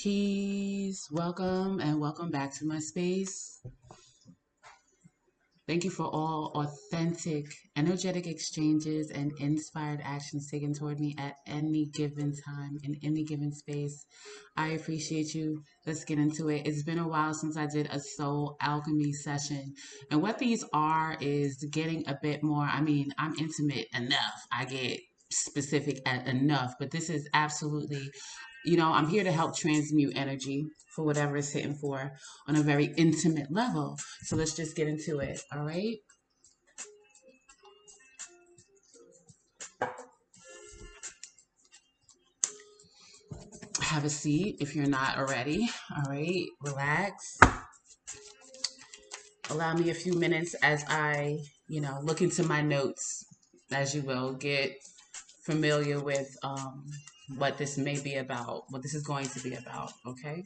Peace, welcome, and welcome back to my space. Thank you for all authentic, energetic exchanges and inspired actions taken toward me at any given time in any given space. I appreciate you. Let's get into it. It's been a while since I did a soul alchemy session. And what these are is getting a bit more. I'm intimate enough. I get specific at enough, but this is absolutely, I'm here to help transmute energy for whatever it's hitting for on a very intimate level. So let's just get into it. All right. Have a seat if you're not already. All right. Relax. Allow me a few minutes as I, look into my notes, as you will, get familiar with what this may be about, what this is going to be about. Okay.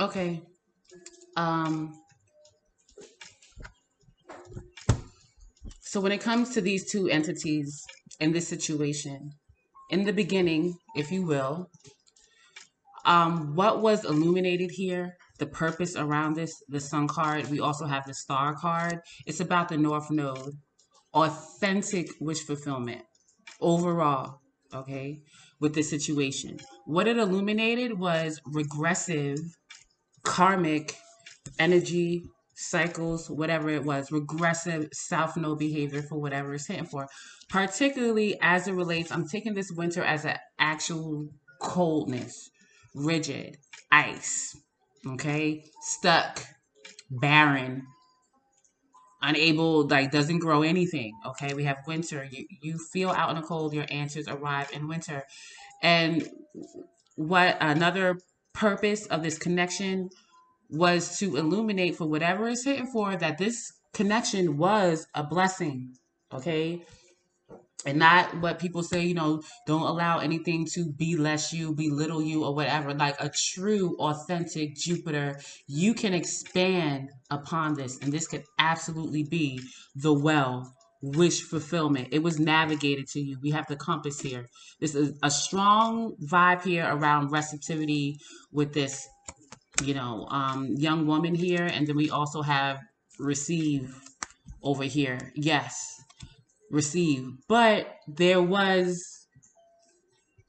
Okay. Um, so when it comes to these two entities in this situation, in the beginning, if you will, what was illuminated here, the purpose around this, the sun card, we also have the star card. It's about the North Node, authentic wish fulfillment overall, okay, with this situation. What it illuminated was regressive, karmic energy cycles, whatever it was, regressive South Node behavior for whatever it's hitting for. Particularly as it relates, I'm taking this winter as an actual coldness, rigid, ice, okay, stuck, barren, unable, like doesn't grow anything. Okay, we have winter. You feel out in the cold, your answers arrive in winter. And what another purpose of this connection was to illuminate for whatever it's hitting for that this connection was a blessing, okay? And not what people say, don't allow anything to be less you, belittle you, or whatever. Like a true, authentic Jupiter, you can expand upon this. And this could absolutely be the well wish fulfillment. It was navigated to you. We have the compass here. This is a strong vibe here around receptivity with this young woman here, and then we also have receive over here. Yes, receive, but there was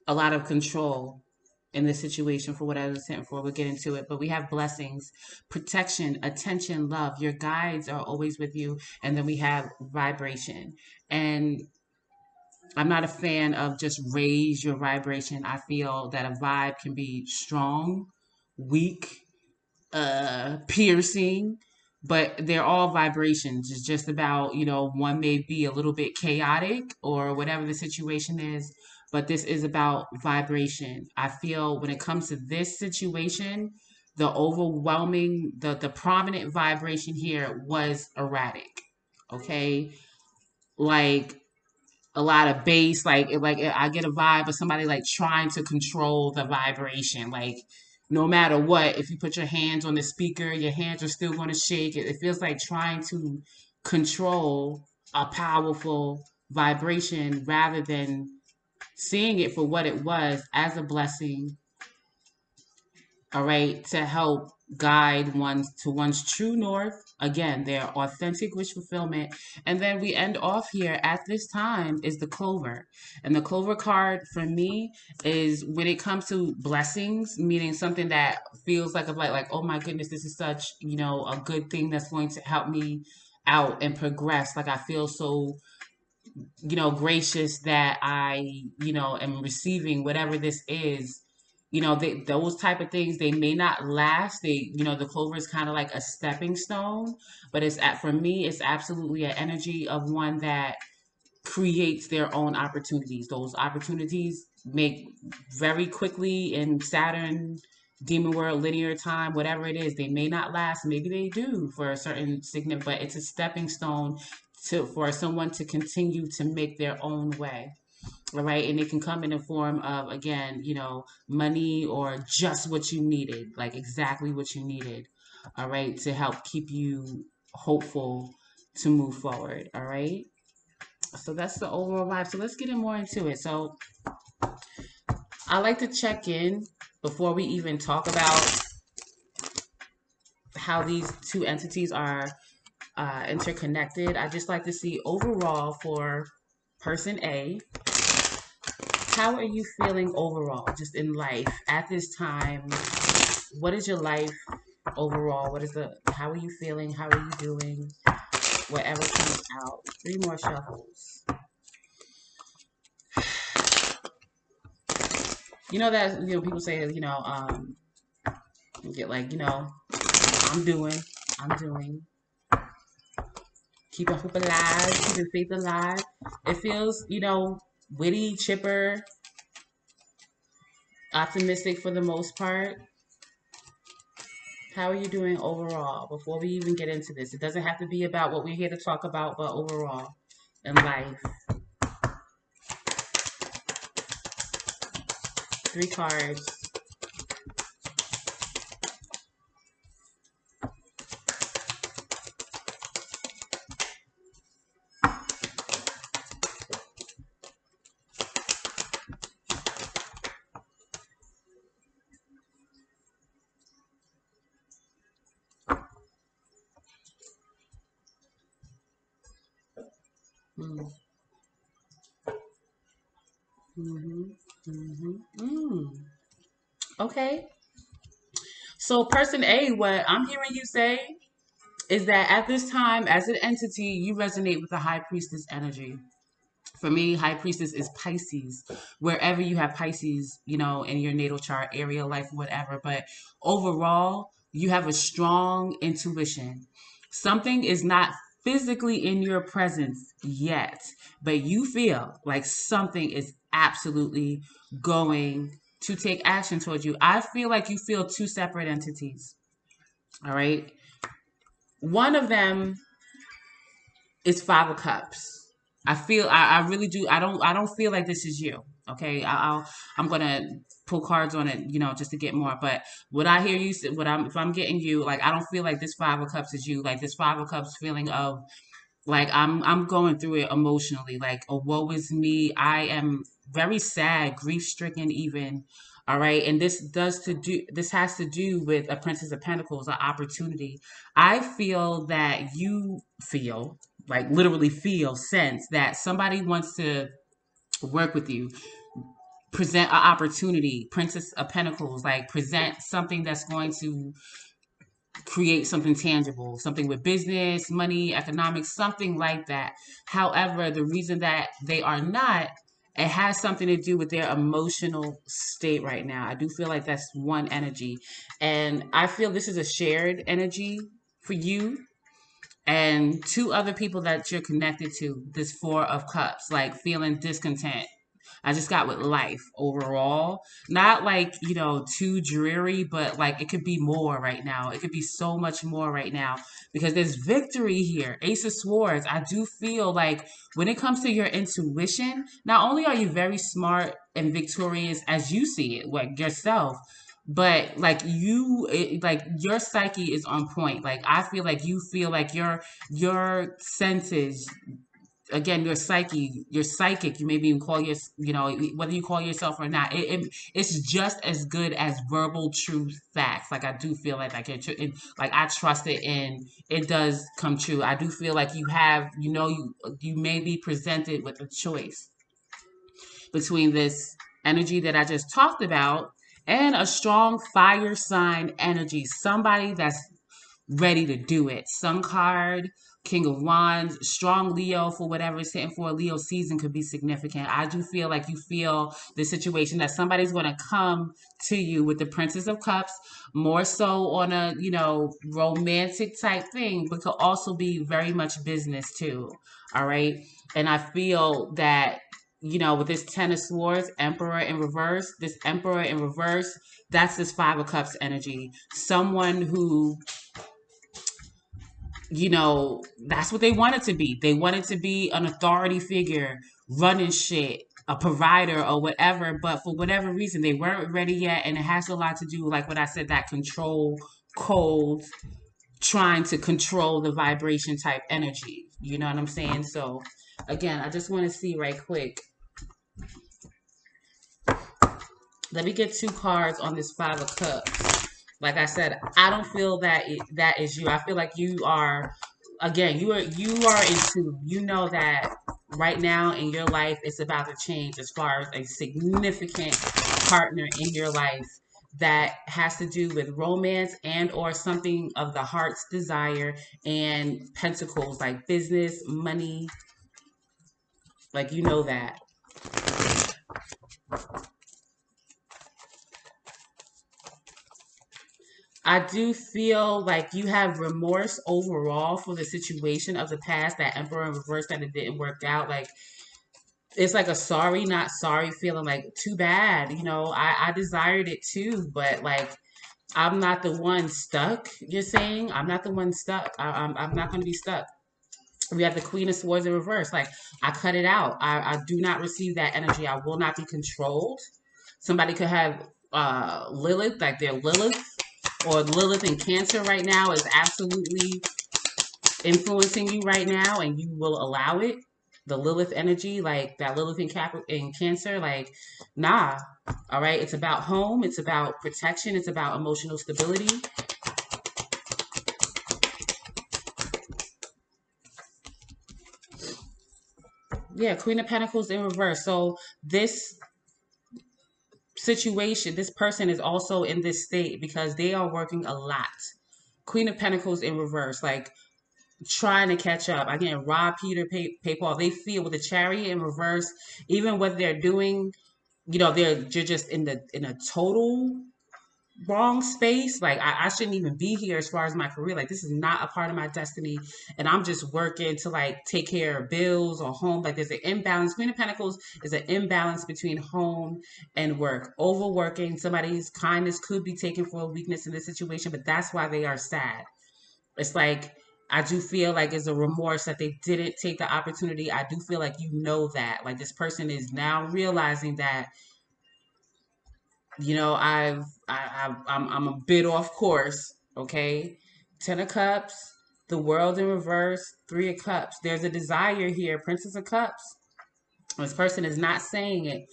a lot of control in this situation for what I was sent for. We'll get into it. But we have blessings, protection, attention, love. Your guides are always with you. And then we have vibration. And I'm not a fan of just raise your vibration. I feel that a vibe can be strong, weak, piercing, but they're all vibrations. It's just about, one may be a little bit chaotic or whatever the situation is, but this is about vibration. I feel when it comes to this situation, the overwhelming, the prominent vibration here was erratic. Okay. Like a lot of bass, like I get a vibe of somebody like trying to control the vibration. Like no matter what, if you put your hands on the speaker, your hands are still going to shake. It feels like trying to control a powerful vibration rather than seeing it for what it was, as a blessing, all right, to help guide one to one's true north. Again, their authentic wish fulfillment. And then we end off here at this time is the clover. And the clover card for me is when it comes to blessings, meaning something that feels like, oh my goodness, this is such, a good thing that's going to help me out and progress. Like I feel so gracious that I, am receiving whatever this is. Those type of things, they may not last. The clover is kind of like a stepping stone, but for me, it's absolutely an energy of one that creates their own opportunities. Those opportunities make very quickly in Saturn, Demon World, linear time, whatever it is, they may not last. Maybe they do for a certain significant, but it's a stepping stone for someone to continue to make their own way. All right. And it can come in the form of, again, money or just what you needed, like exactly what you needed. All right. To help keep you hopeful to move forward. All right. So that's the overall vibe. So let's get in more into it. So I like to check in before we even talk about how these two entities are interconnected. I just like to see overall for person A, how are you feeling overall, just in life at this time? What is your life overall? How are you feeling? How are you doing? Whatever comes out. 3 more shuffles. That, people say, get like, I'm doing, I'm doing. Keeping hope alive, keeping faith alive. It feels, witty, chipper, optimistic for the most part. How are you doing overall before we even get into this? It doesn't have to be about what we're here to talk about, but overall in life. 3 cards. Mm. Mm-hmm. Mm-hmm. Mm. Okay. So person A, what I'm hearing you say is that at this time, as an entity, you resonate with the high priestess energy. For me, high priestess is Pisces. Wherever you have Pisces, in your natal chart, area, life, whatever. But overall, you have a strong intuition. Something is not physically in your presence yet, but you feel like something is absolutely going to take action towards you. I feel like you feel 2 separate entities. All right. One of them is 5 of Cups. I really do. I don't feel like this is you. Okay. I'm going to pull cards on it, just to get more. But what I hear you say, if I'm getting you, like, I don't feel like this 5 of Cups is you. Like this 5 of Cups feeling of like I'm going through it emotionally. Like, oh, woe is me. I am very sad, grief stricken even. All right. And this has to do with a Princess of Pentacles, an opportunity. I feel that you feel, like literally feel, sense that somebody wants to work with you. present an opportunity. Princess of Pentacles, like present something that's going to create something tangible, something with business, money, economics, something like that. However, the reason that they are not, it has something to do with their emotional state right now. I do feel like that's one energy. And I feel this is a shared energy for you and two other people that you're connected to. This Four of Cups, like feeling discontent. I just got with life overall. Not like, too dreary, but like it could be more right now. It could be so much more right now because there's victory here. Ace of Swords. I do feel like when it comes to your intuition, not only are you very smart and victorious as you see it, like yourself, but like like your psyche is on point. Like I feel like your senses, again, your psyche, your psychic, you maybe even call your, whether you call yourself or not, it's just as good as verbal truth facts. Like I do feel like I trust it and it does come true. I do feel like you have, you may be presented with a choice between this energy that I just talked about and a strong fire sign energy, somebody that's ready to do it. Sun card, King of Wands, strong Leo for whatever it's hitting for. Leo season could be significant. I do feel like you feel the situation that somebody's going to come to you with the Princess of Cups, more so on a, romantic type thing, but could also be very much business too. All right. And I feel that, with this Ten of Swords, Emperor in reverse, this Emperor in reverse, that's this Five of Cups energy. Someone who, that's what they wanted to be. They wanted to be an authority figure, running shit, a provider or whatever, but for whatever reason, they weren't ready yet. And it has a lot to do, like what I said, that control, cold, trying to control the vibration type energy. You know what I'm saying? So, again, I just want to see right quick. Let me get two cards on this Five of Cups. Like I said, I don't feel that that is you. I feel like you are, again, you are into, that right now in your life it's about to change as far as a significant partner in your life that has to do with romance and or something of the heart's desire, and pentacles like business, money, like that. I do feel like you have remorse overall for the situation of the past, that Emperor in reverse, that it didn't work out. Like it's like a sorry, not sorry feeling, like too bad. I desired it too, but like I'm not the one stuck. You're saying I'm not the one stuck. I'm not going to be stuck. We have the Queen of Swords in reverse. Like I cut it out. I do not receive that energy. I will not be controlled. Somebody could have Lilith, like their Lilith, or Lilith in Cancer right now is absolutely influencing you right now, and you will allow it. The Lilith energy, like that Lilith in Cancer, like nah. All right, it's about home, it's about protection, it's about emotional stability. Yeah, Queen of Pentacles in reverse. So this situation, this person is also in this state because they are working a lot. Queen of Pentacles in reverse, like trying to catch up. Again, rob Peter, pay Paul. They feel with the Chariot in reverse, even what they're doing, you're just in a total wrong space. Like I shouldn't even be here as far as my career. Like this is not a part of my destiny, and I'm just working to like take care of bills or home. Like there's an imbalance. Queen of Pentacles is an imbalance between home and work. Overworking, somebody's kindness could be taken for a weakness in this situation, but that's why they are sad. It's like I do feel like it's a remorse that they didn't take the opportunity. I do feel like that. Like this person is now realizing that I'm a bit off course. Okay, Ten of Cups, the World in reverse, Three of Cups. There's a desire here, Princess of Cups. This person is not saying it.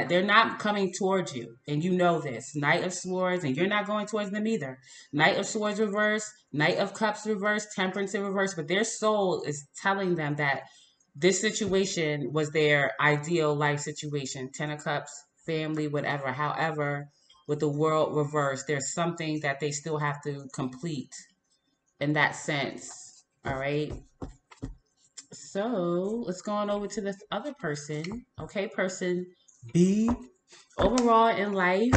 They're not coming towards you, and you know this. Knight of Swords, and you're not going towards them either. Knight of Swords reverse, Knight of Cups reverse, Temperance in reverse. But their soul is telling them that this situation was their ideal life situation. Ten of Cups, family, whatever. However, with the world reversed, there's something that they still have to complete in that sense. All right. So let's go on over to this other person. Okay, person B. Overall in life,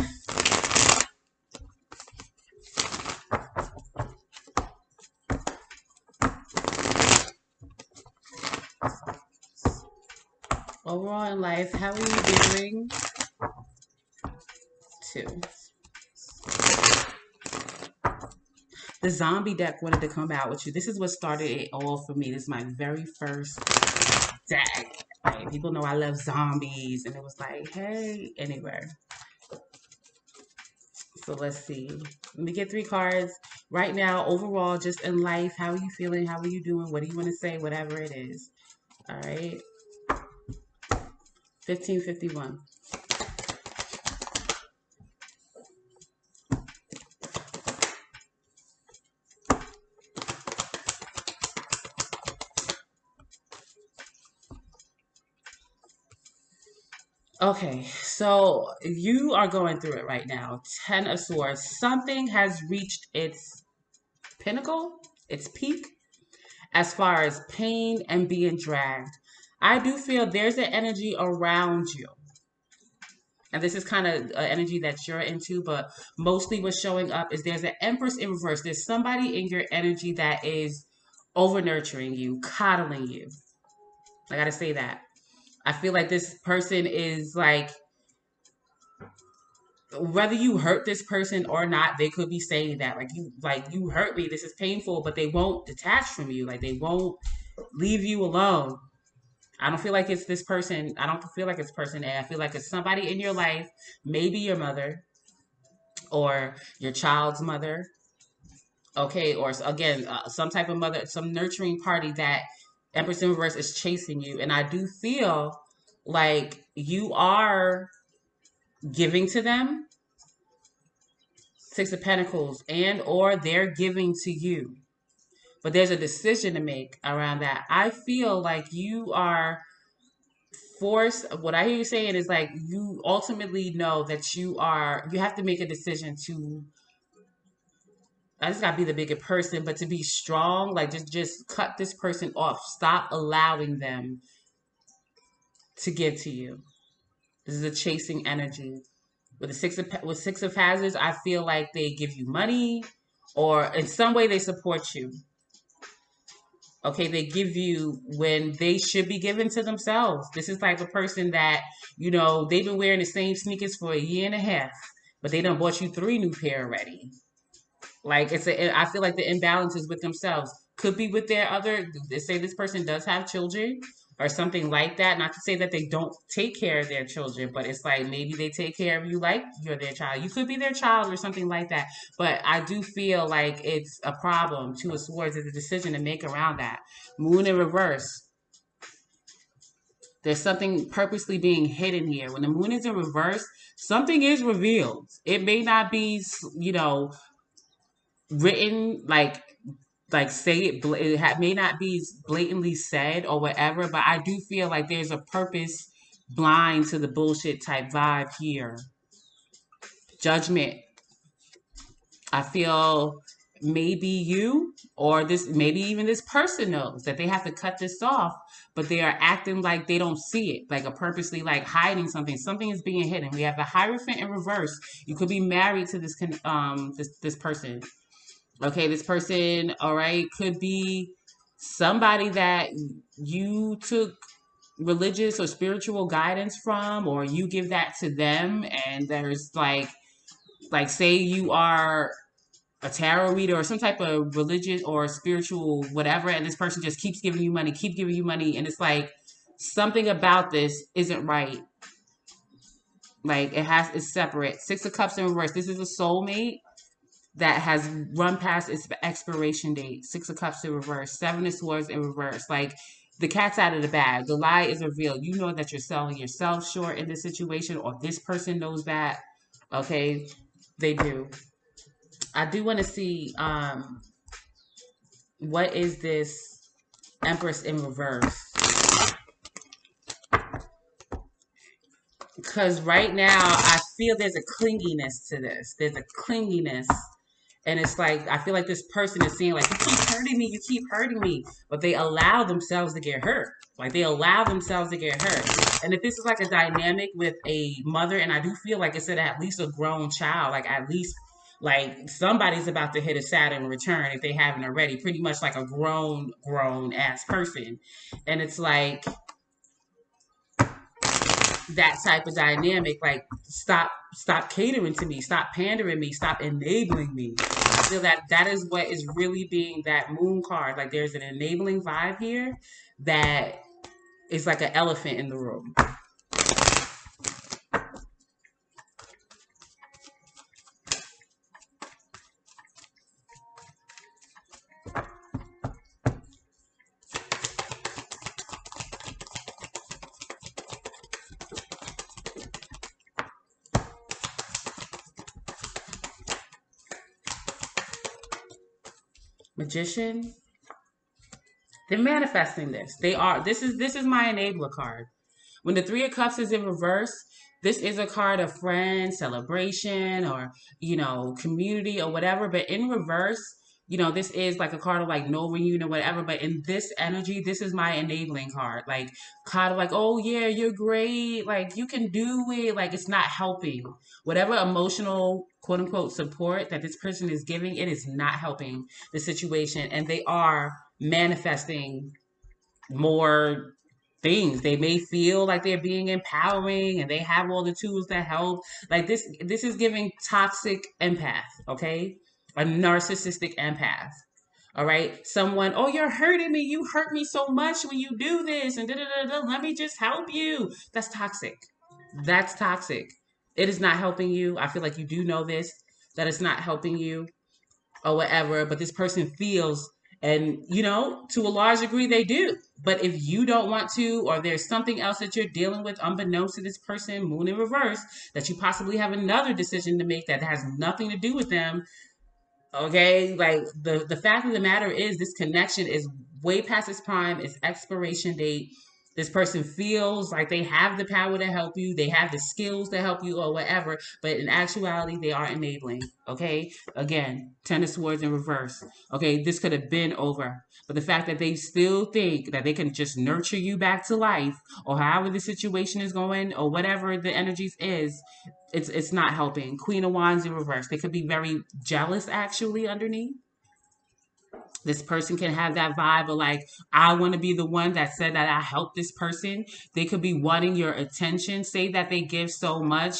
how are you doing? Two. The zombie deck wanted to come out with you. This is what started it all for me. This is my very first deck. Like, people know I love zombies, and it was like, hey, anyway. So let's see. Let me get 3 cards. Right now, overall, just in life, how are you feeling? How are you doing? What do you want to say? Whatever it is. All right. 1551. Okay, so you are going through it right now. 10 of Swords. Something has reached its pinnacle, its peak, as far as pain and being dragged. I do feel there's an energy around you. And this is kind of an energy that you're into, but mostly what's showing up is there's an Empress in reverse. There's somebody in your energy that is over nurturing you, coddling you. I gotta say that. I feel like this person is like, whether you hurt this person or not, they could be saying that like you hurt me, this is painful, but they won't detach from you, like they won't leave you alone. I don't feel like it's this person. I don't feel like it's person A. I feel like it's somebody in your life, maybe your mother or your child's mother, okay, or again, some type of mother, some nurturing party that Empress in reverse is chasing you, and I do feel like you are giving to them. 6 of Pentacles, and or they're giving to you. But there's a decision to make around that. I feel like you are forced. What I hear you saying is like you ultimately know that you have to make a decision to, I just gotta be the bigger person, but to be strong, like just cut this person off. Stop allowing them to give to you. This is a chasing energy. With the six of hazards, I feel like they give you money, or in some way they support you. Okay, they give you when they should be given to themselves. This is like a person that, they've been wearing the same sneakers for a year and a half, but they done bought you 3 new pair already. Like I feel like the imbalances with themselves could be with their other. They say this person does have children or something like that. Not to say that they don't take care of their children, but it's like maybe they take care of you like you're their child. You could be their child or something like that. But I do feel like it's a problem. 2 of Swords is a decision to make around that. Moon in reverse. There's something purposely being hidden here. When the moon is in reverse, something is revealed. It may not be, written like say it may not be blatantly said or whatever, but I do feel like there's a purpose blind to the bullshit type vibe here. Judgment. I feel maybe you or maybe even this person knows that they have to cut this off, but they are acting like they don't see it, like a purposely like hiding something. Something is being hidden. We have the Hierophant in reverse. You could be married to this person. Okay, this person, all right, could be somebody that you took religious or spiritual guidance from, or you give that to them, and there's like say you are a tarot reader or some type of religious or spiritual whatever, and this person just keeps giving you money, and it's like something about this isn't right. Like it's separate. 6 of Cups in reverse. This is a soulmate that has run past its expiration date. 6 of Cups in reverse. 7 of Swords in reverse. Like the cat's out of the bag. The lie is revealed. You know that you're selling yourself short in this situation, or this person knows that. Okay, they do. I do want to see what is this Empress in reverse. Because right now I feel there's a clinginess to this. There's a clinginess. And it's like, I feel like this person is saying, like, you keep hurting me, you keep hurting me. But they allow themselves to get hurt. Like, they allow themselves to get hurt. And if this is like a dynamic with a mother, and I do feel like it's at least a grown child, like, at least, like, somebody's about to hit a Saturn return if they haven't already. Pretty much like a grown ass person. And it's like, that type of dynamic, like, stop catering to me, stop pandering me, stop enabling me. I feel that that is what is really being that moon card. Like, there's an enabling vibe here that is like an elephant in the room. Magician, they're manifesting this. They are. This is my enabler card. When the Three of Cups is in reverse, this is a card of friend, celebration, or, community or whatever. But in reverse, this is like a card of like no reunion or whatever. But in this energy, this is my enabling card. Like, kind of like, oh yeah, you're great. Like, you can do it. Like, it's not helping. Whatever emotional quote unquote support that this person is giving, it is not helping the situation. And they are manifesting more things. They may feel like they're being empowering and they have all the tools to help. Like, this is giving toxic empath, okay? A narcissistic empath. All right. Someone, oh, you're hurting me. You hurt me so much when you do this. And da da da da. Let me just help you. That's toxic. That's toxic. It is not helping you. I feel like you do know this, that it's not helping you or whatever, but this person feels, and to a large degree they do. But if you don't want to, or there's something else that you're dealing with unbeknownst to this person, moon in reverse, that you possibly have another decision to make that has nothing to do with them. Okay, like, the fact of the matter is, this connection is way past its prime, its expiration date. This person feels like they have the power to help you, they have the skills to help you or whatever, but in actuality, they are enabling. Okay, again, Ten of Swords in reverse. Okay, this could have been over, but the fact that they still think that they can just nurture you back to life, or however the situation is going, or whatever the energies is, it's not helping. Queen of Wands in reverse. They could be very jealous actually underneath. This person can have that vibe of like, I want to be the one that said that I helped this person. They could be wanting your attention. Say that they give so much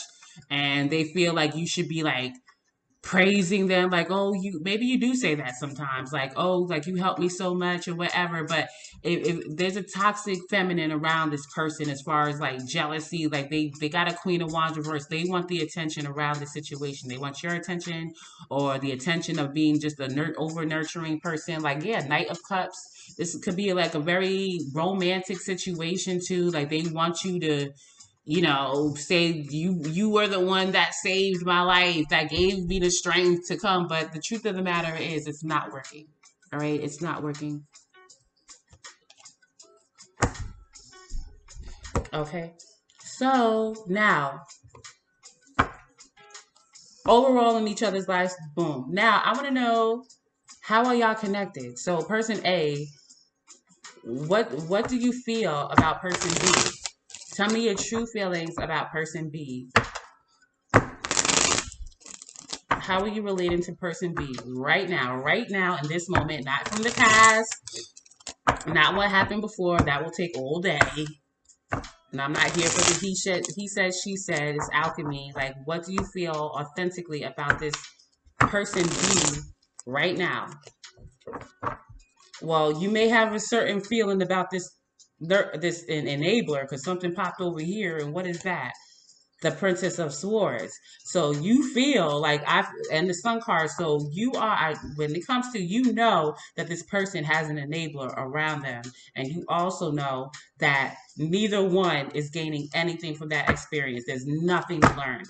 and they feel like you should be like praising them, like, oh, you, maybe you do say that sometimes, like, oh, like, you helped me so much or whatever. But if there's a toxic feminine around this person, as far as like jealousy, like, they got a Queen of Wands reverse. They want the attention around the situation. They want your attention, or the attention of being just a over nurturing person. Like, yeah, Knight of Cups, this could be like a very romantic situation too. Like, they want you to, say you were the one that saved my life, that gave me the strength to come. But the truth of the matter is, it's not working. All right, it's not working. Okay, so now, overall in each other's lives, boom. Now I want to know, how are y'all connected? So person A, what do you feel about person B? Tell me your true feelings about person B. How are you relating to person B right now, in this moment, not from the past, not what happened before. That will take all day. And I'm not here for the he said, she said. It's alchemy. Like, what do you feel authentically about this person B right now? Well, you may have a certain feeling about this enabler, because something popped over here. And what is that? The Princess of Swords. So you feel like and the Sun card. So you are, when it comes to, that this person has an enabler around them. And you also know that neither one is gaining anything from that experience. There's nothing to learn.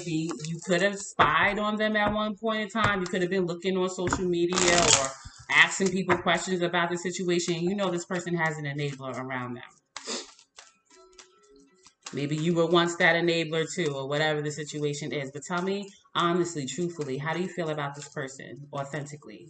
You could have spied on them at one point in time. You could have been looking on social media or asking people questions about the situation. This person has an enabler around them. Maybe you were once that enabler too, or whatever the situation is. But tell me honestly, truthfully, how do you feel about this person authentically?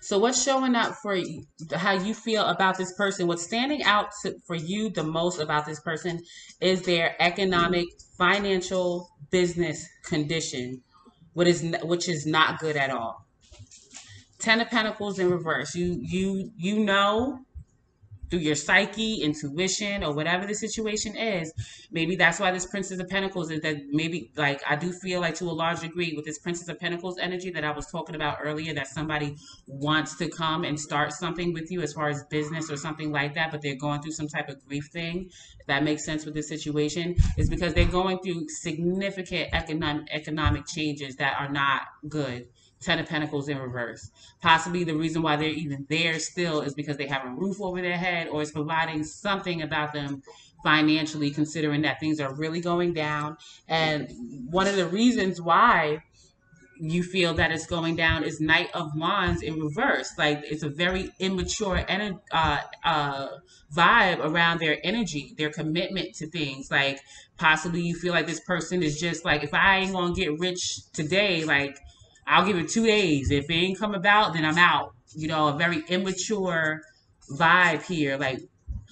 So what's showing up for you, how you feel about this person? What's standing out for you the most about this person is their economic, financial, business condition, which is not good at all. Ten of Pentacles in reverse. You know through your psyche, intuition, or whatever the situation is. Maybe that's why this Princess of Pentacles is that maybe like I do feel like to a large degree with this Princess of Pentacles energy that I was talking about earlier, that somebody wants to come and start something with you as far as business or something like that, but they're going through some type of grief thing. If that makes sense with this situation, is because they're going through significant economic changes that are not good. Ten of Pentacles in reverse. Possibly the reason why they're even there still is because they have a roof over their head, or it's providing something about them financially, considering that things are really going down. And one of the reasons why you feel that it's going down is Knight of Wands in reverse. Like it's a very immature vibe around their energy, their commitment to things. Like possibly you feel like this person is just like, if I ain't gonna get rich today, like I'll give it 2 days. If it ain't come about, then I'm out. You know, a very immature vibe here. Like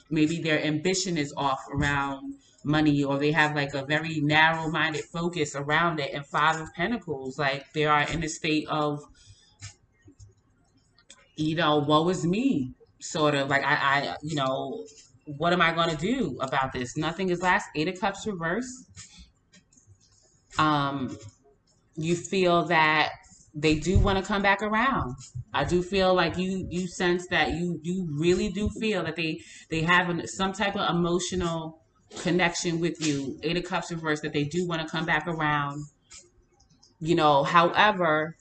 maybe their ambition is off around money, or they have like a very narrow-minded focus around it. And Five of Pentacles, like they are in a state of, woe is me, sort of like what am I going to do about this? Nothing is last. Eight of Cups reverse. um you feel that they do want to come back around. I do feel like you sense that you really do feel that they have some type of emotional connection with you. Eight of Cups reverse, that they do want to come back around. However,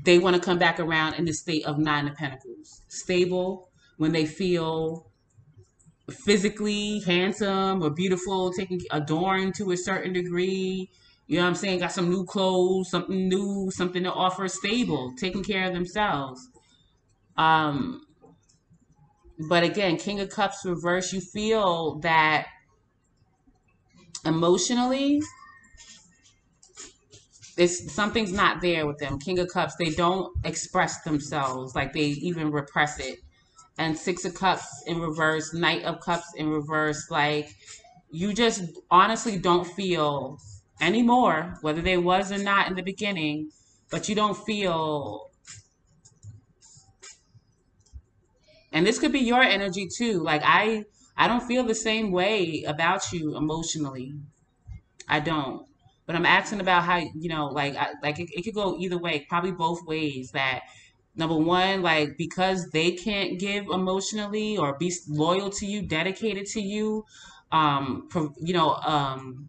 they want to come back around in the state of Nine of Pentacles, stable, when they feel physically handsome or beautiful, taking adorned to a certain degree. You know what I'm saying? Got some new clothes, something new, something to offer, stable, taking care of themselves. Um, but again, King of Cups reverse, you feel that emotionally, it's something's not there with them. King of Cups, they don't express themselves, like they even repress it. And Six of Cups in reverse, Knight of Cups in reverse, like you just honestly don't feel anymore, whether there was or not in the beginning, but you don't feel, and this could be your energy too. Like I don't feel the same way about you emotionally. I don't. But I'm asking about how, it could go either way, probably both ways. That number one, like because they can't give emotionally or be loyal to you, dedicated to you, um, pro- you know, um,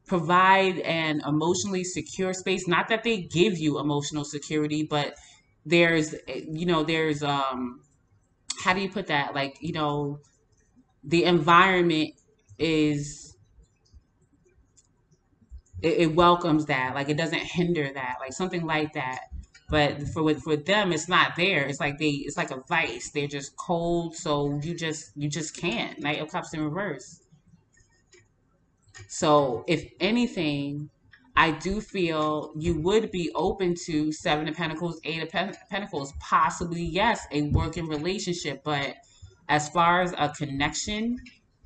provide an emotionally secure space. Not that they give you emotional security, but there's how do you put that? Like, the environment is it welcomes that. Like it doesn't hinder that. Like something like that. But for them, it's not there. It's like a vice. They're just cold, so you just can't. Knight of Cups in reverse. So, if anything, I do feel you would be open to Seven of Pentacles, Eight of Pentacles, possibly, yes, a working relationship. But as far as a connection,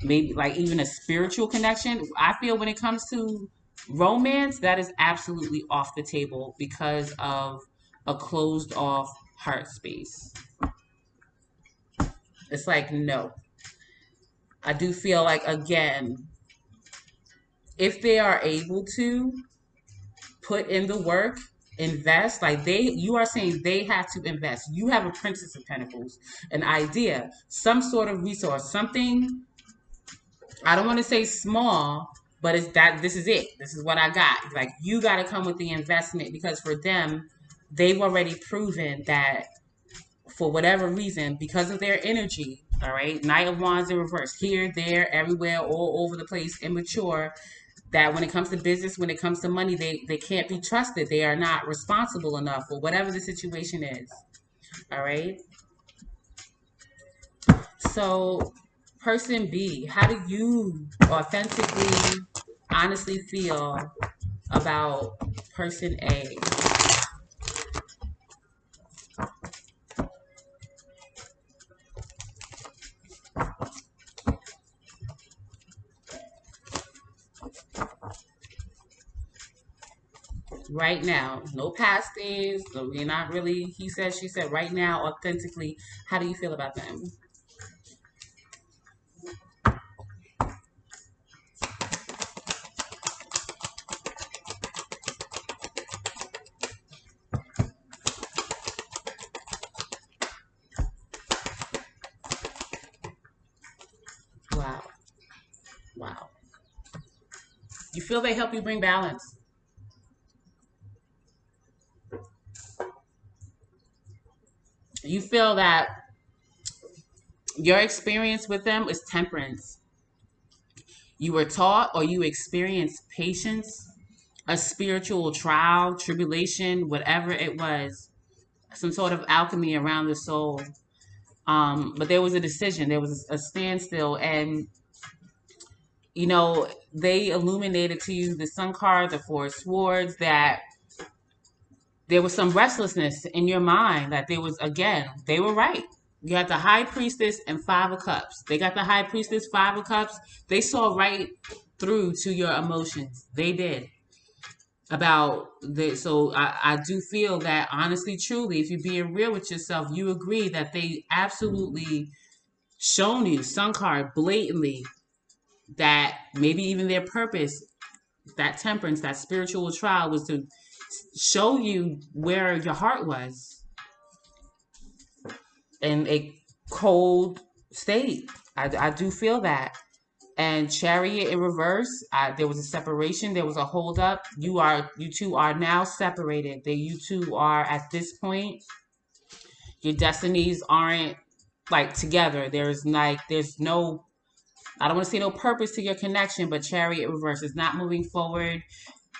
maybe like even a spiritual connection, I feel when it comes to romance, that is absolutely off the table because of a closed off heart space. It's like, no. I do feel like, again, if they are able to put in the work, invest, like you are saying they have to invest. You have a Princess of Pentacles, an idea, some sort of resource, something, I don't want to say small, but it's that this is it. This is what I got. Like you gotta come with the investment because for them, they've already proven that for whatever reason, because of their energy, all right, Knight of Wands in reverse, here, there, everywhere, all over the place, immature, that when it comes to business, when it comes to money, they can't be trusted. They are not responsible enough for whatever the situation is. All right. So, person B, how do you authentically, honestly feel about person A? Right now, no past things. So we're not really, he said, she said, right now, authentically, how do you feel about them? Wow. Wow. You feel they help you bring balance. You feel that your experience with them is temperance. You were taught or you experienced patience, a spiritual trial, tribulation, whatever it was, some sort of alchemy around the soul. But there was a decision, there was a standstill, and they illuminated to you the Sun card, the Four of Swords, that there was some restlessness in your mind, that there was, again, they were right. You got the High Priestess and Five of Cups. They got the High Priestess, Five of Cups. They saw right through to your emotions. They did. About the so I do feel that, honestly, truly, if you're being real with yourself, you agree that they absolutely shown you, Sun card, blatantly, that maybe even their purpose, that temperance, that spiritual trial, was to show you where your heart was in a cold state. I do feel that. And Chariot in reverse, there was a separation, there was a hold up. You two are now separated. You two are, at this point, your destinies aren't like together. There's no, I don't want to say no purpose to your connection, but Chariot reverse is not moving forward.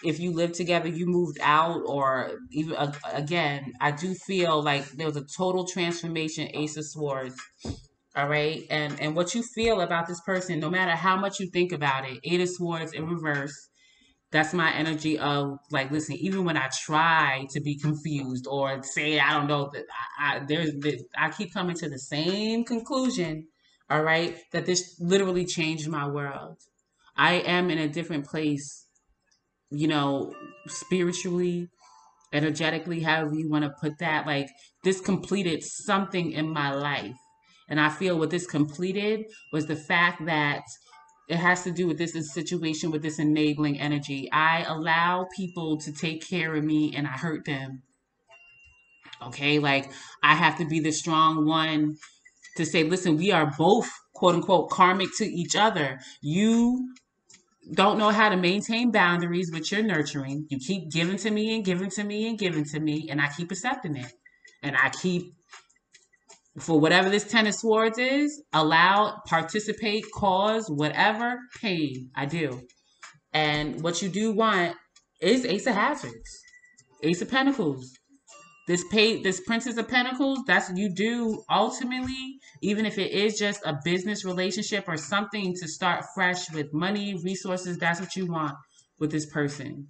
If you live together, you moved out, or even, again, I do feel like there was a total transformation, Ace of Swords. All right. And what you feel about this person, no matter how much you think about it, Eight of Swords in reverse, that's my energy of, like, listen, even when I try to be confused or say, I don't know, that I keep coming to the same conclusion, all right, that this literally changed my world. I am in a different place, spiritually, energetically, however you want to put that. Like, this completed something in my life. And I feel what this completed was the fact that it has to do with this situation, with this enabling energy. I allow people to take care of me and I hurt them. Okay. Like, I have to be the strong one to say, listen, we are both, quote unquote, karmic to each other. You don't know how to maintain boundaries with your nurturing. You keep giving to me and giving to me and giving to me, and I keep accepting it. And I keep, for whatever this Ten of Swords is, allow, participate, cause, whatever pain. I do. And what you do want is Ace of Hazards, Ace of Pentacles. This Princess of Pentacles, that's what you do ultimately, even if it is just a business relationship or something to start fresh with money, resources, that's what you want with this person.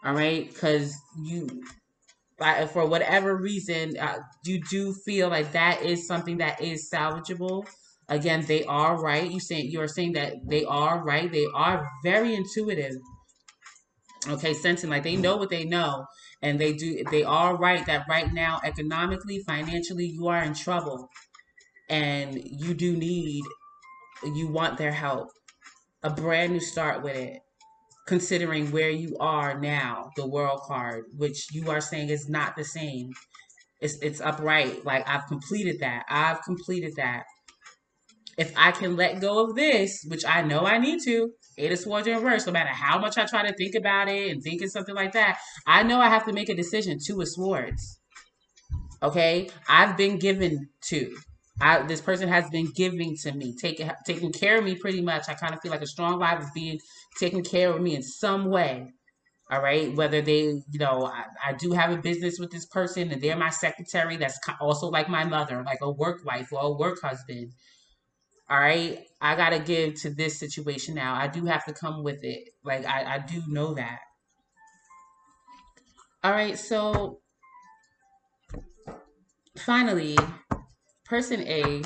All right? Because for whatever reason, you do feel like that is something that is salvageable. Again, they are right. You're saying that they are right. They are very intuitive. Okay, sensing, like, they know what they know, and they are right that right now, economically, financially, you are in trouble, and you want their help, a brand new start with it, considering where you are now, the World card, which you are saying is not the same. It's upright. Like, I've completed that. If I can let go of this, which I know I need to, Eight of Swords in reverse, no matter how much I try to think about it and thinking something like that, I know I have to make a decision. Two of Swords. Okay, I've been given to. This person has been giving to me, taking care of me pretty much. I kind of feel like a strong vibe is being taking care of me in some way. All right, whether they, I do have a business with this person and they're my secretary. That's also like my mother, like a work wife or a work husband. All right, I gotta give to this situation now. I do have to come with it. Like I do know that. All right, so finally, person A,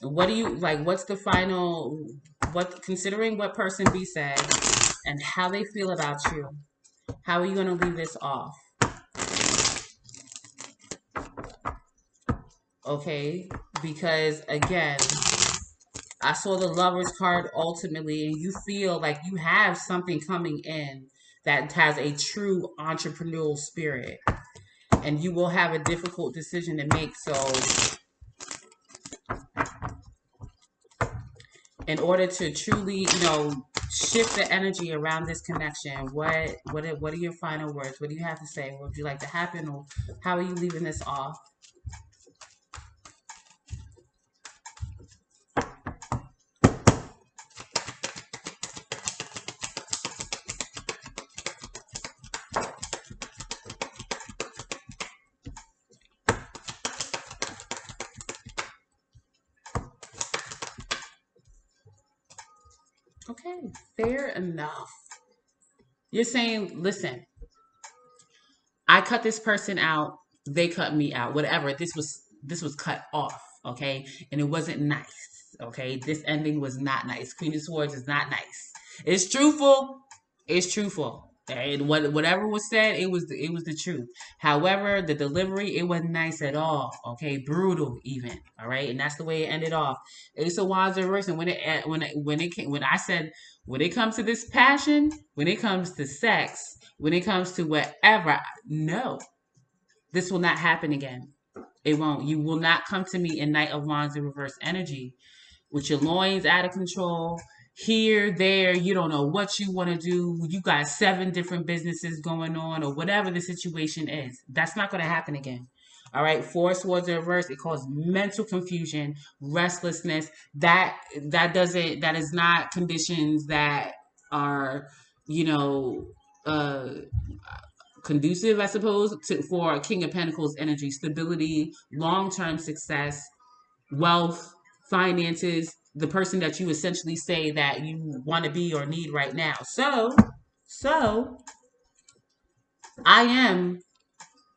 what do you like? What's the final? What considering what person B said and how they feel about you? How are you gonna leave this off? Okay, because again, I saw the Lovers card ultimately, and you feel like you have something coming in that has a true entrepreneurial spirit, and you will have a difficult decision to make. So, in order to truly, shift the energy around this connection, what are your final words? What do you have to say? What would you like to happen, or how are you leaving this off? Okay, fair enough. You're saying, listen, I cut this person out, they cut me out. Whatever. This was cut off, okay? And it wasn't nice. Okay? This ending was not nice. Queen of Swords is not nice. It's truthful. It's truthful. And whatever was said, it was the truth. However, the delivery, it wasn't nice at all. Okay, brutal even. All right, and that's the way it ended off. Ace of Wands reverse, and when I said when it comes to this passion, when it comes to sex, when it comes to whatever, no, this will not happen again. It won't. You will not come to me in Knight of Wands in reverse energy with your loins out of control. Here, there, you don't know what you want to do. You got 7 different businesses going on, or whatever the situation is. That's not going to happen again. All right, Four Swords in reverse. It causes mental confusion, restlessness. That is not conditions that are, you know, uh conducive, I suppose, for King of Pentacles energy, stability, long term success, wealth, finances, the person that you essentially say that you want to be or need right now. So I am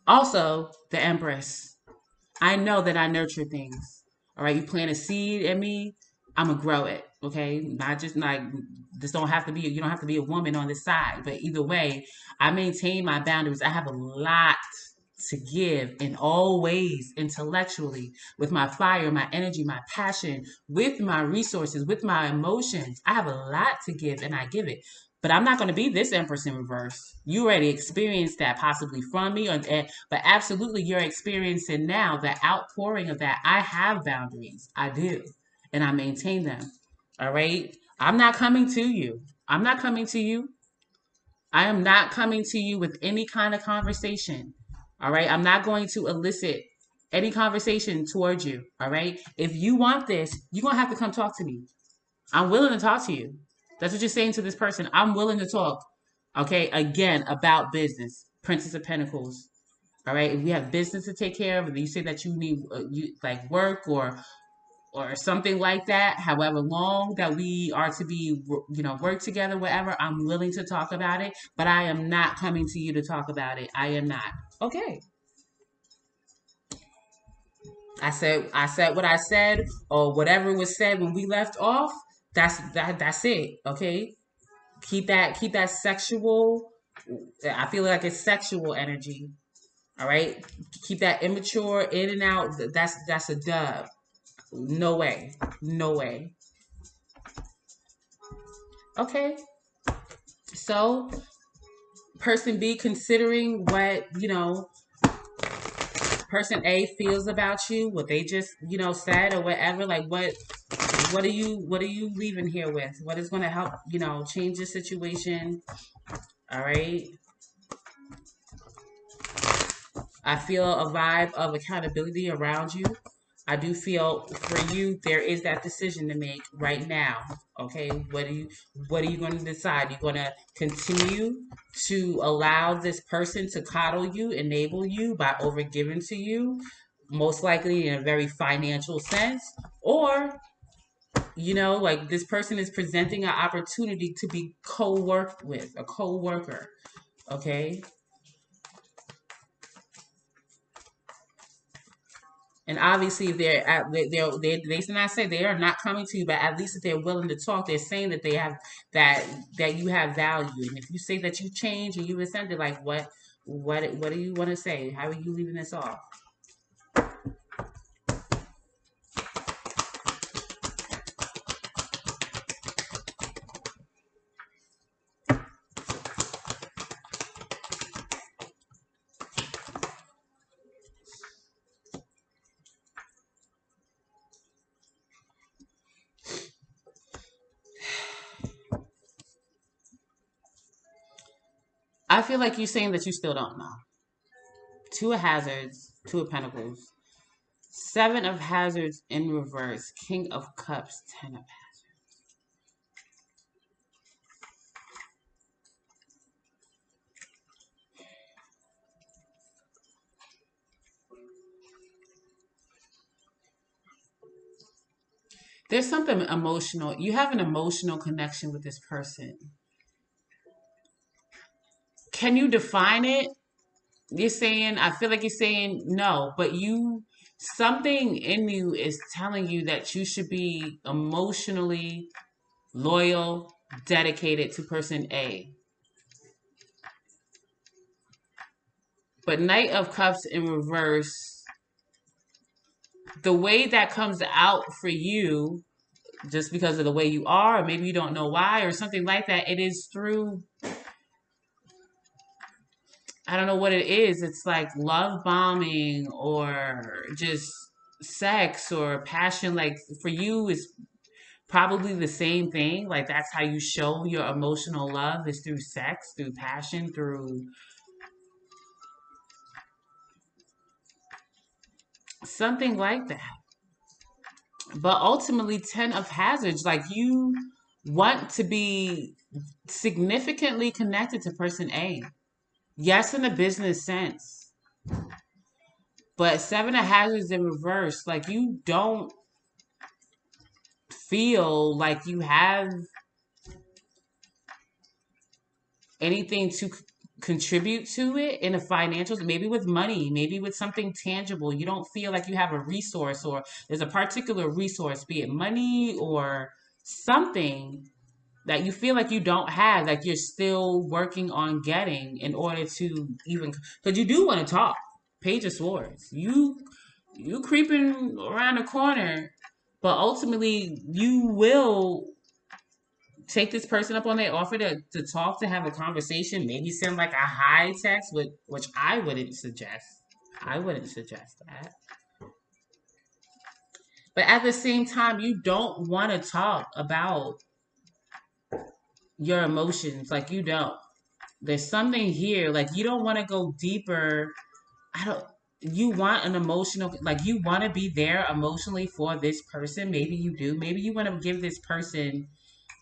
also the Empress. I know that I nurture things. All right, you plant a seed in me, I'm gonna grow it. Okay, not just like this. Don't have to be. You don't have to be a woman on this side. But either way, I maintain my boundaries. I have a lot to give in all ways, intellectually, with my fire, my energy, my passion, with my resources, with my emotions. I have a lot to give, and I give it. But I'm not going to be this Empress in reverse. You already experienced that possibly from me, but absolutely you're experiencing now the outpouring of that. I have boundaries. I do. And I maintain them. All right. I'm not coming to you. I'm not coming to you. I am not coming to you with any kind of conversation. All right. I'm not going to elicit any conversation towards you. All right. If you want this, you're going to have to come talk to me. I'm willing to talk to you. That's what you're saying to this person. I'm willing to talk. Okay. Again, about business. Princess of Pentacles. All right. If we have business to take care of, and you say that you need you like work or something like that, however long that we are to be, work together, whatever, I'm willing to talk about it, but I am not coming to you to talk about it. I am not. Okay. I said what I said, or whatever was said when we left off. That's it. Okay. Keep that sexual. I feel like it's sexual energy. All right. Keep that immature in and out. That's a dub. No way. No way. Okay. So, person B, considering what, person A feels about you, what they just, said or whatever, like what are you leaving here with? What is going to help, change the situation? All right. I feel a vibe of accountability around you. I do feel for you there is that decision to make right now. Okay, what are you going to decide? You're going to continue to allow this person to coddle you, enable you by overgiving to you, most likely in a very financial sense, or like this person is presenting an opportunity to be co-worked with a co-worker. Okay, and obviously, if they not say they are not coming to you, but at least if they're willing to talk, they're saying that they have that that you have value. And if you say that you change and you ascended, like what do you want to say? How are you leaving this off? I feel like you're saying that you still don't know. Two of hazards, two of pentacles, seven of hazards in reverse, king of cups, ten of hazards. There's something emotional. You have an emotional connection with this person. Can you define it? You're saying, I feel like you're saying no, but something in you is telling you that you should be emotionally loyal, dedicated to person A. But Knight of Cups in reverse, the way that comes out for you, just because of the way you are, or maybe you don't know why, or something like that, it is through, I don't know what it is. It's like love bombing or just sex or passion. Like for you, is probably the same thing. Like that's how you show your emotional love is through sex, through passion, through something like that. But ultimately, 10 of hazards, like you want to be significantly connected to person A. Yes, in a business sense. But seven of hazards in reverse, like you don't feel like you have anything to contribute to it in the financials, maybe with money, maybe with something tangible. You don't feel like you have a resource or there's a particular resource, be it money or something that you feel like you don't have, like you're still working on getting in order to even, because you do want to talk. Page of Swords. You creeping around the corner, but ultimately you will take this person up on their offer to talk, to have a conversation, maybe send like a high text, which I wouldn't suggest. I wouldn't suggest that. But at the same time, you don't want to talk about your emotions. Like you don't. There's something here. Like you don't want to go deeper. I don't. You want an emotional, like you want to be there emotionally for this person. Maybe you do. Maybe you want to give this person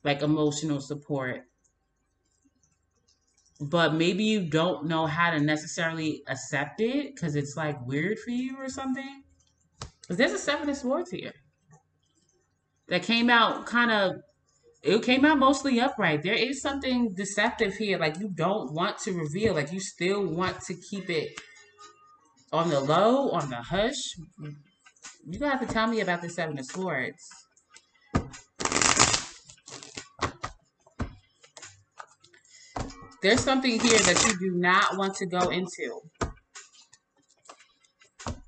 like emotional support, but maybe you don't know how to necessarily accept it because it's like weird for you or something. Because there's a seven of swords here that came out kind of, it came out mostly upright. There is something deceptive here. Like you don't want to reveal, like you still want to keep it on the low, on the hush. You gonna have to tell me about the seven of swords. There's something here that you do not want to go into.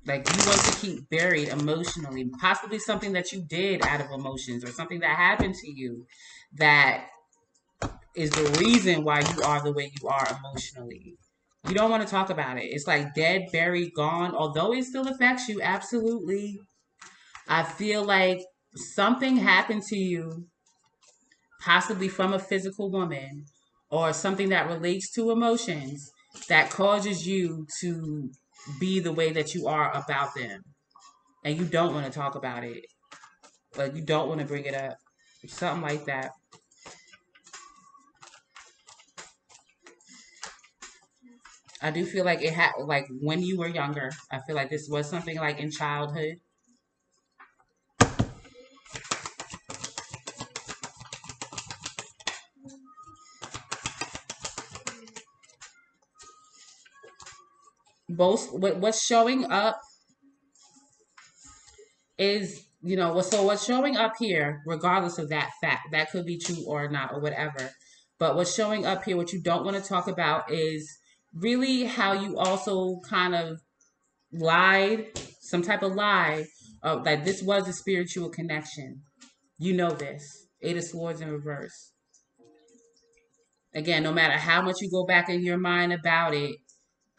Like you want to keep buried emotionally, possibly something that you did out of emotions or something that happened to you that is the reason why you are the way you are emotionally. You don't want to talk about it. It's like dead, buried, gone. Although it still affects you, absolutely. I feel like something happened to you, possibly from a physical woman or something that relates to emotions that causes you to be the way that you are about them, and you don't want to talk about it, like you don't want to bring it up, something like that. I do feel like it had, like when you were younger, I feel like this was something like in childhood. Both what's showing up is, so what's showing up here, regardless of that fact, that could be true or not or whatever. But what's showing up here, what you don't want to talk about, is really how you also kind of lied, some type of lie, that this was a spiritual connection. You know this. Eight of Swords in reverse. Again, no matter how much you go back in your mind about it,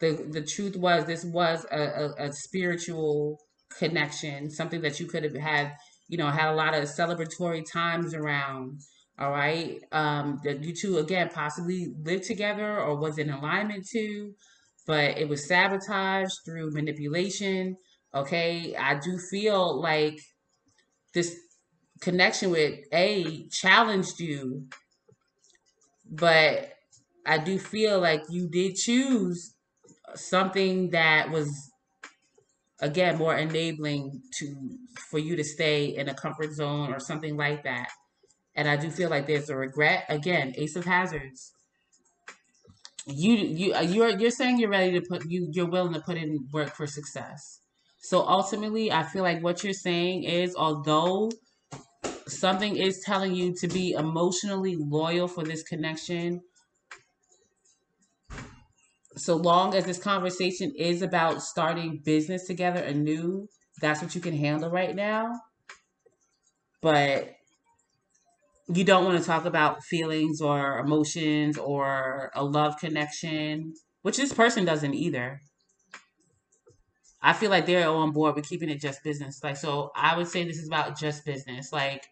the truth was this was a spiritual connection, something that you could have had, had a lot of celebratory times around. All right, that you two again possibly lived together or was in alignment to, but it was sabotaged through manipulation. Okay, I do feel like this connection with A challenged you, but I do feel like you did choose something that was, again, more enabling to for you to stay in a comfort zone or something like that. And I do feel like there's a regret. Again, Ace of Hazards. You're saying you're ready to you're willing to put in work for success. So ultimately, I feel like what you're saying is, although something is telling you to be emotionally loyal for this connection, so long as this conversation is about starting business together anew, that's what you can handle right now. But you don't want to talk about feelings or emotions or a love connection, which this person doesn't either. I feel like they're on board with keeping it just business. Like, so I would say this is about just business. Like,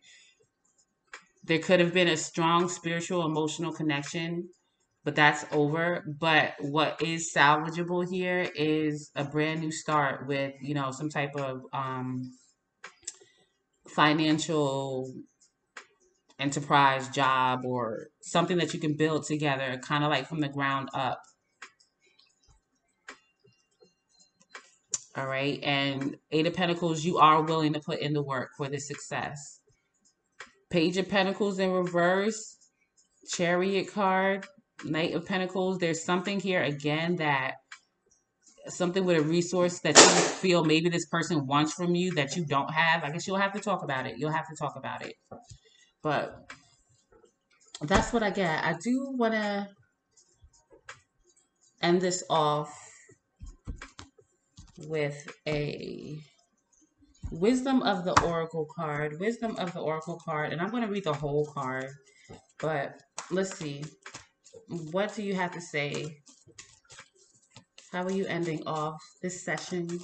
there could have been a strong spiritual, emotional connection, but that's over. But what is salvageable here is a brand new start with, some type of financial enterprise job or something that you can build together, kind of like from the ground up. All right. And Eight of Pentacles, you are willing to put in the work for this success. Page of Pentacles in reverse, Chariot card, Knight of Pentacles. There's something here again that something with a resource that you feel maybe this person wants from you that you don't have. I guess you'll have to talk about it. You'll have to talk about it. But that's what I get. I do want to end this off with a Wisdom of the Oracle card. Wisdom of the Oracle card. And I'm going to read the whole card. But let's see. What do you have to say? How are you ending off this session?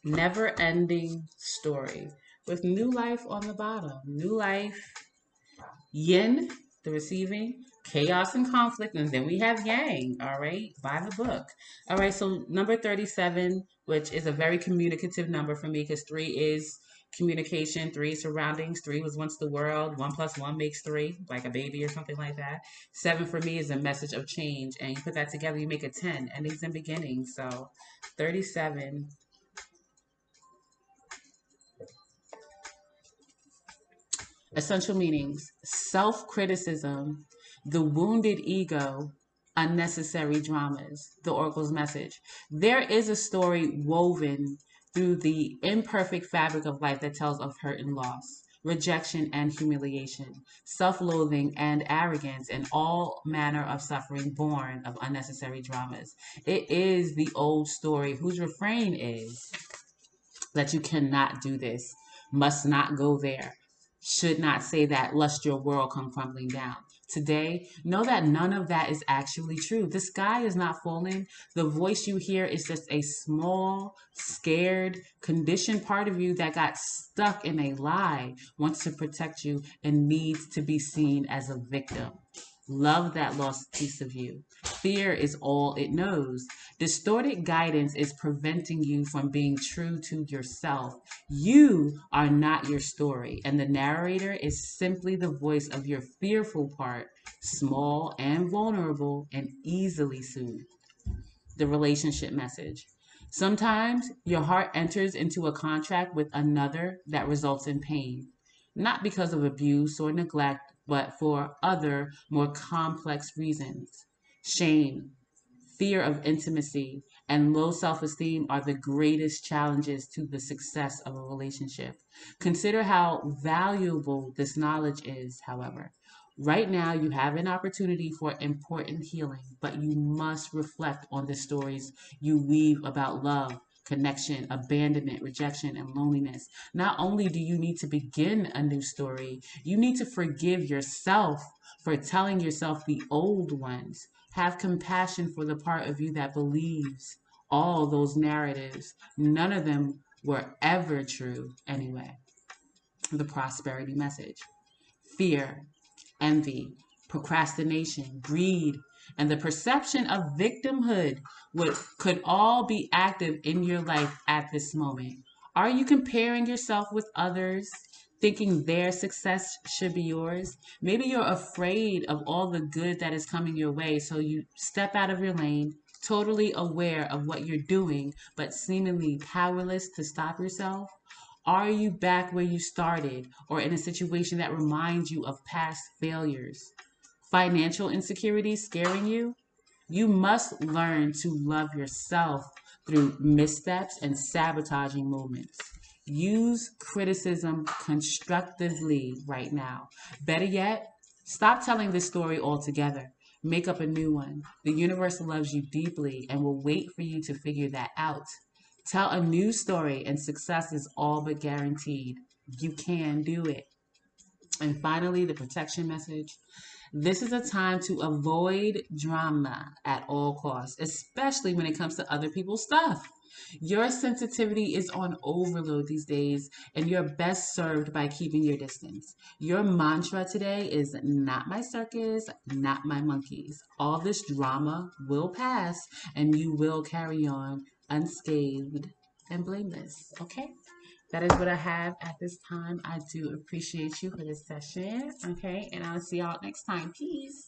Never ending story with new life on the bottom. New life, yin, the receiving, chaos and conflict, and then we have yang, all right, by the book. All right, so number 37, which is a very communicative number for me because 3 is communication, 3 surroundings, 3 was once the world, 1 plus 1 makes 3, like a baby or something like that. 7 for me is a message of change, and you put that together, you make a 10, endings and beginnings. So 37. Essential meanings: self criticism, the wounded ego, unnecessary dramas. The Oracle's message: there is a story woven through the imperfect fabric of life that tells of hurt and loss, rejection and humiliation, self loathing and arrogance, and all manner of suffering born of unnecessary dramas. It is the old story whose refrain is that you cannot do this, must not go there, should not say that, lest your world come crumbling down. today, know that none of that is actually true. The sky is not falling. The voice you hear is just a small, scared, conditioned part of you that got stuck in a lie, wants to protect you, and needs to be seen as a victim. Love that lost piece of you. Fear is all it knows. Distorted guidance is preventing you from being true to yourself. You are not your story, and the narrator is simply the voice of your fearful part, small and vulnerable and easily soothed. The relationship message. Sometimes your heart enters into a contract with another that results in pain, not because of abuse or neglect, but for other, more complex reasons. Shame, fear of intimacy, and low self esteem are the greatest challenges to the success of a relationship. Consider how valuable this knowledge is, however. Right now, you have an opportunity for important healing, but you must reflect on the stories you weave about love, connection, abandonment, rejection, and loneliness. Not only do you need to begin a new story, you need to forgive yourself for telling yourself the old ones. Have compassion for the part of you that believes all those narratives. None of them were ever true anyway. The prosperity message. Fear, envy, procrastination, greed, and the perception of victimhood could all be active in your life at this moment. Are you comparing yourself with others, thinking their success should be yours? Maybe you're afraid of all the good that is coming your way, so you step out of your lane, totally aware of what you're doing, but seemingly powerless to stop yourself. Are you back where you started or in a situation that reminds you of past failures? Financial insecurity scaring you? You must learn to love yourself through missteps and sabotaging moments. Use criticism constructively right now. Better yet, stop telling this story altogether. Make up a new one. The universe loves you deeply and will wait for you to figure that out. Tell a new story, and success is all but guaranteed. You can do it. And finally, the protection message. This is a time to avoid drama at all costs, especially when it comes to other people's stuff. Your sensitivity is on overload these days, and you're best served by keeping your distance. Your mantra today is not my circus, not my monkeys. All this drama will pass, and you will carry on unscathed and blameless. Okay? That is what I have at this time. I do appreciate you for this session. Okay, and I'll see y'all next time. Peace.